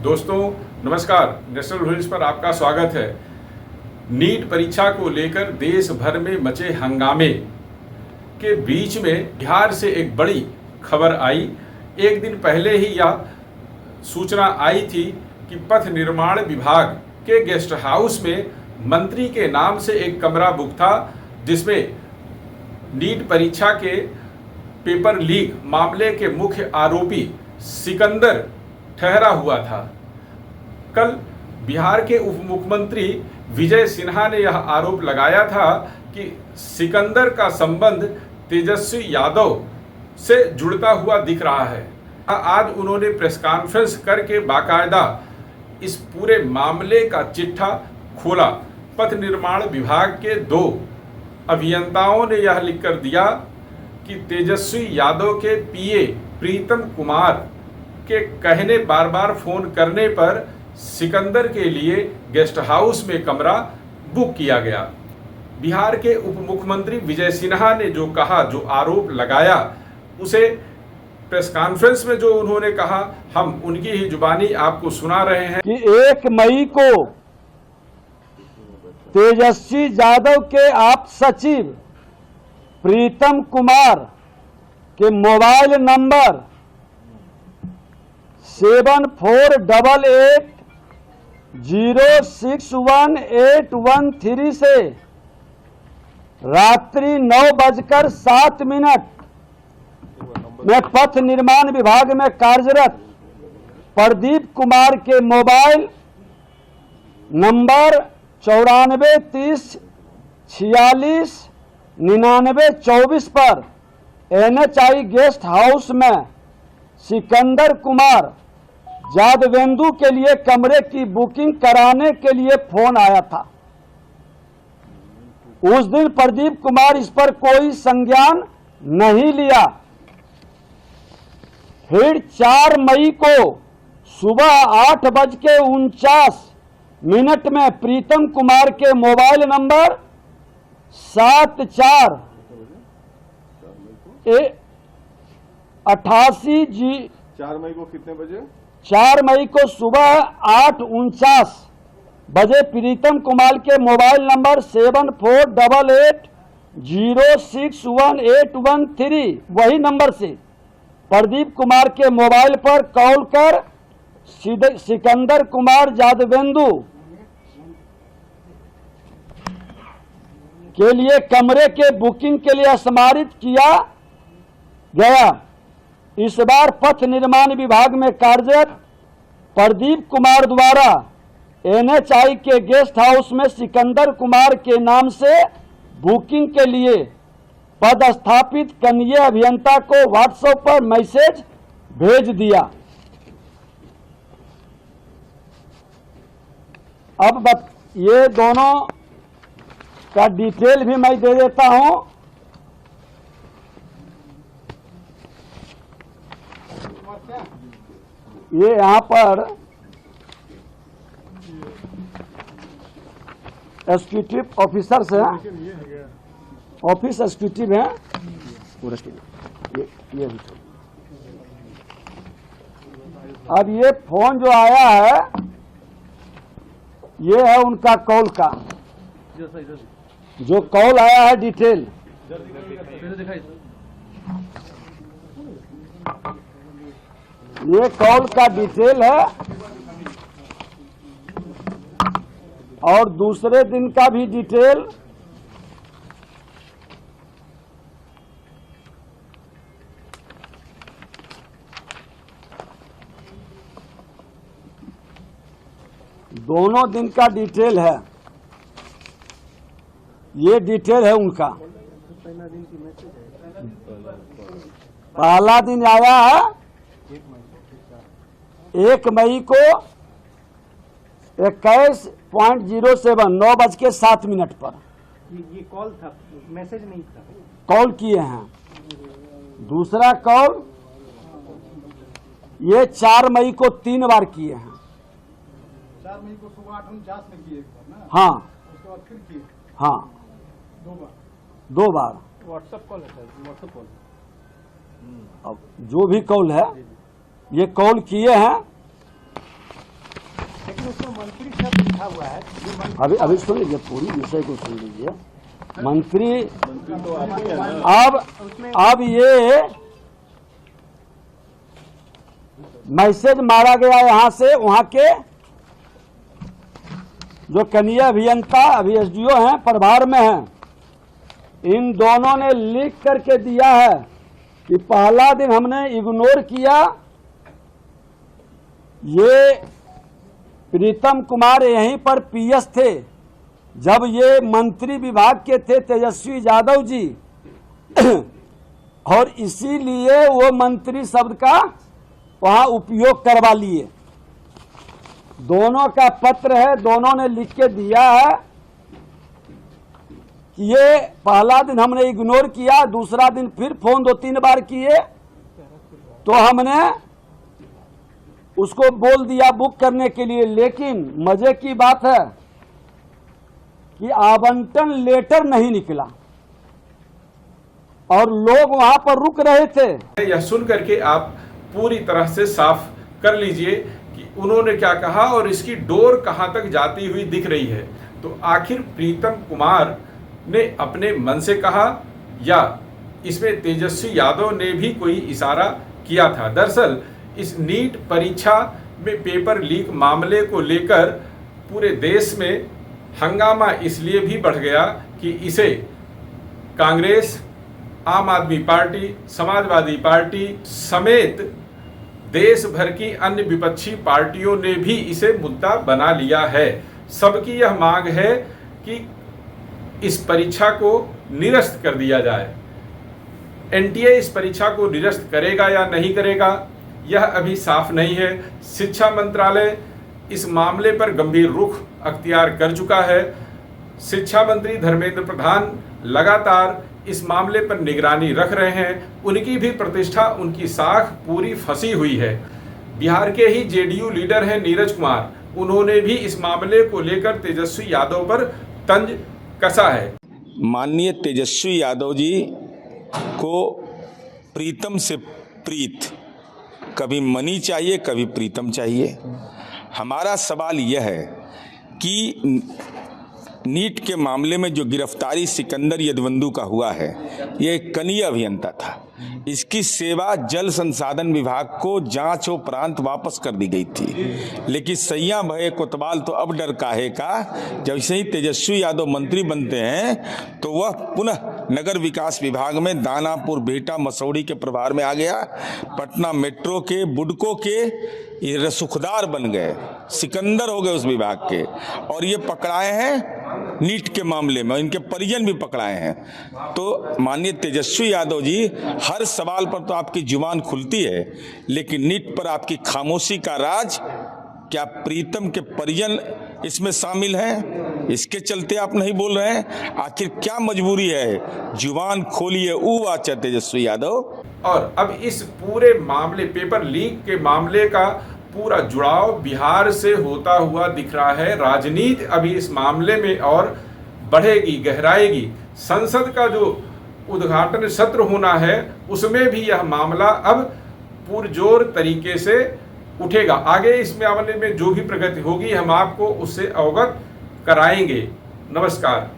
दोस्तों नमस्कार, national news पर आपका स्वागत है। नीट परीक्षा को लेकर देश भर में मचे हंगामे के बीच में बिहार से एक बड़ी खबर आई। एक दिन पहले ही यह सूचना आई थी कि पथ निर्माण विभाग के गेस्ट हाउस में मंत्री के नाम से एक कमरा बुक था, जिसमें नीट परीक्षा के पेपर लीक मामले के मुख्य आरोपी सिकंदर ठहरा हुआ था। कल बिहार के उप मुख्यमंत्री विजय सिन्हा ने यह आरोप लगाया था कि सिकंदर का संबंध तेजस्वी यादव से जुड़ता हुआ दिख रहा है। आज उन्होंने प्रेस कॉन्फ्रेंस करके बाकायदा इस पूरे मामले का चिट्ठा खोला। पथ निर्माण विभाग के 2 अभियंताओं ने यह लिखकर दिया कि तेजस्वी यादव के पीए प्रीतम कुमार के कहने बार बार फोन करने पर सिकंदर के लिए गेस्ट हाउस में कमरा बुक किया गया। बिहार के उप मुख्यमंत्री विजय सिन्हा ने जो कहा, जो आरोप लगाया, उसे प्रेस कॉन्फ्रेंस में जो उन्होंने कहा, हम उनकी ही जुबानी आपको सुना रहे हैं कि 1 मई को तेजस्वी यादव के आप सचिव प्रीतम कुमार के मोबाइल नंबर 7488061813 से रात्रि 9:07 में पथ निर्माण विभाग में कार्यरत प्रदीप कुमार के मोबाइल नंबर 9430469924 पर NHI गेस्ट हाउस में सिकंदर कुमार जादवेंदु के लिए कमरे की बुकिंग कराने के लिए फोन आया था। उस दिन प्रदीप कुमार इस पर कोई संज्ञान नहीं लिया। फिर 4 मई को सुबह 8:49 में प्रीतम कुमार के मोबाइल नंबर 7488 4 मई को कितने बजे? 4 मई को सुबह 8:49 बजे प्रीतम कुमार के मोबाइल नंबर 7488061813 वही नंबर से प्रदीप कुमार के मोबाइल पर कॉल कर सिकंदर कुमार जादवेंदु के लिए कमरे के बुकिंग के लिए स्मारित किया गया। इस बार पथ निर्माण विभाग में कार्यरत प्रदीप कुमार द्वारा NHI के गेस्ट हाउस में सिकंदर कुमार के नाम से बुकिंग के लिए पदस्थापित कनीय अभियंता को व्हाट्सएप पर मैसेज भेज दिया। अब ये दोनों का डिटेल भी मैं दे देता हूं। ये यहाँ पर एग्जीक्यूटिव ऑफिसर्स हैं, ऑफिस एग्जीक्यूटिव हैं। ये अब ये फोन जो आया है, ये है उनका कॉल का, जो कॉल आया है डिटेल। ये कॉल का डिटेल है और दूसरे दिन का भी डिटेल। दोनों दिन का डिटेल है। ये डिटेल है उनका। पहला दिन आया है 1 मई को 21:07 9:07 पर। ये कॉल था, मैसेज नहीं था। कॉल किए हैं। दूसरा कॉल ये 4 मई को 3 बार किए हैं। 4 मई को सुबह 8:49 में किए ना? हाँ। उसके बाद फिर किए? हाँ, 2 बार। व्हाट्सएप कॉल है सर, व्हाट्सएप कॉल। अब जो भी कॉल है, ये कॉल किए हैं उसमें मंत्री शब्द लिखा हुआ है जो मंत्री अभी अभी सुन लीजिए, पूरी विषय को सुन लीजिए। मंत्री तो आपके हैं ना? अब ये मैसेज मारा गया यहां से, वहां के जो कनीय अभियंता अभी एसडीओ हैं प्रभार में हैं, इन दोनों ने लिख करके दिया है कि पहला दिन हमने इग्नोर किया, ये प्रीतम कुमार यहीं पर पीएस थे जब ये मंत्री विभाग के थे तेजस्वी यादव जी और इसीलिए वो मंत्री शब्द का वहां उपयोग करवा लिए। दोनों का पत्र है, दोनों ने लिख के दिया है कि ये पहला दिन हमने इग्नोर किया, दूसरा दिन फिर फोन 2-3 बार किए तो हमने उसको बोल दिया बुक करने के लिए। लेकिन मजे की बात है कि आवंटन लेटर नहीं निकला और लोग वहां पर रुक रहे थे। यह सुन करके आप पूरी तरह से साफ कर लीजिए कि उन्होंने क्या कहा और इसकी डोर कहां तक जाती हुई दिख रही है। तो आखिर प्रीतम कुमार ने अपने मन से कहा या इसमें तेजस्वी यादव ने भी कोई इशारा किया था? दरअसल इस नीट परीक्षा में पेपर लीक मामले को लेकर पूरे देश में हंगामा इसलिए भी बढ़ गया कि इसे कांग्रेस, आम आदमी पार्टी, समाजवादी पार्टी समेत देश भर की अन्य विपक्षी पार्टियों ने भी इसे मुद्दा बना लिया है। सबकी यह मांग है कि इस परीक्षा को निरस्त कर दिया जाए। एनटीए इस परीक्षा को निरस्त करेगा या नहीं करेगा यह अभी साफ नहीं है। शिक्षा मंत्रालय इस मामले पर गंभीर रुख अख्तियार कर चुका है। शिक्षा मंत्री धर्मेंद्र प्रधान लगातार इस मामले पर निगरानी रख रहे हैं। उनकी भी प्रतिष्ठा, उनकी साख पूरी फंसी हुई है। बिहार के ही जेडीयू लीडर हैं नीरज कुमार, उन्होंने भी इस मामले को लेकर तेजस्वी यादव पर तंज कसा है। माननीय तेजस्वी यादव जी को प्रीतम से प्रीत, कभी मनी चाहिए कभी प्रीतम चाहिए। हमारा सवाल यह है कि नीट के मामले में जो गिरफ्तारी सिकंदर यदवंदू का हुआ है, यह एक कनीय अभियंता था। इसकी सेवा जल संसाधन विभाग को जांच उपरांत वापस कर दी गई थी। लेकिन सैया भये कोतवाल तो अब डर काहे का, जब से ही तेजस्वी यादव मंत्री बनते हैं तो वह पुनः नगर विकास विभाग में दानापुर, बेटा, मसौड़ी के प्रभार में आ गया। पटना मेट्रो के, बुडको के ये रसूखदार बन गए, सिकंदर हो गए उस विभाग के। और ये पकड़ाए हैं नीट के मामले में, इनके परिजन भी पकड़ाए हैं। तो माननीय तेजस्वी यादव जी, हर सवाल पर तो आपकी जुबान खुलती है, लेकिन नीट पर आपकी खामोशी का राज, क्या प्रीतम के परिजन इसमें शामिल हैं? इसके चलते आप नहीं बोल रहे हैं? आखिर क्या मजबूरी है? जुबान खोलिए वाचा तेजस्वी यादव। और अब इस पूरे मामले, पेपर लीक के मामले का पूरा जुड़ाव बिहार से होता हुआ दिख रहा है। राजनीति अभी इस मामले में और बढ़ेगी, गहराएगी। संसद का जो उद्घाटन सत्र होना है उसमें भी यह मामला अब पुरजोर तरीके से उठेगा। आगे इस मामले में जो भी प्रगति होगी हम आपको उससे अवगत कराएंगे। नमस्कार।